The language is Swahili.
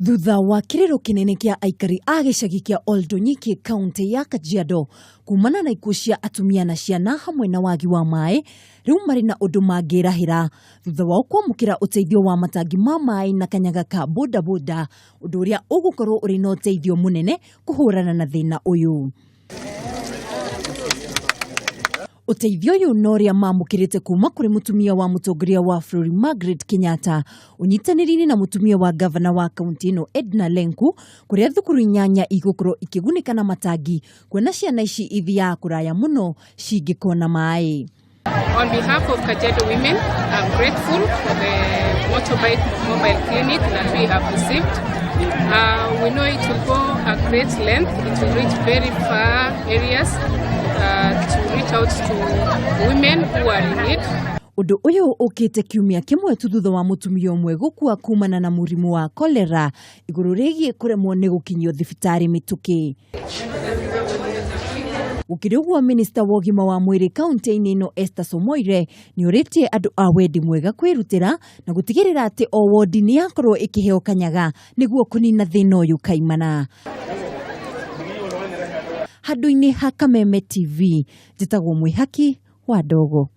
Thutha wa kiriro kinene kia Aikari a gicagi kia Oldonyokie kaunti ya Kajiado kumana na ikuu cia atumia na ciana hamwe na wagi wa maai, riu mari na undu mangirahira thutha wa kwamukira uteithio wa matangi ma maai na Kanyaga ka bodaboda, undu uria ugukorwo uri na uteithio munene kuhurana na thina uyu. Uteithio uyu noria mamukirite kuma kuri mutumia wa mutongoria wa bũrũri Margaret Kenyatta unyitanĩri-inĩ na mutumia wa gavana wa kaunti ino Edna Lenku, kuria thukuru inyanya igukorwo ikigunika na matangi kwena ciana ici ithiaga kuraya muno cingikona maai. On behalf of Kajiado women, I'm grateful for the mobile clinic that we have received. We know it will go a great length. It will reach very far areas to reach out to women who are in need. Undu uyu ukite kiumia kimwe tu thutha wa mutumia umwe gukua kumana na murimu wa kolera iguru rigie kuremwo ni gukinyio thibitari mituki. Ukirugwa minister wa ugima wa mwiri kaunti-ini ino Esther Somoire ni uritie andu a wendi mwega kwirutira na gutigirira ati o wodi ni yakorwo ikiheo Kanyaga niguo kunina thina uyu kaimana. Handu-ini ha Kameme TV, njitagwo Mwihaki wa Ndogo.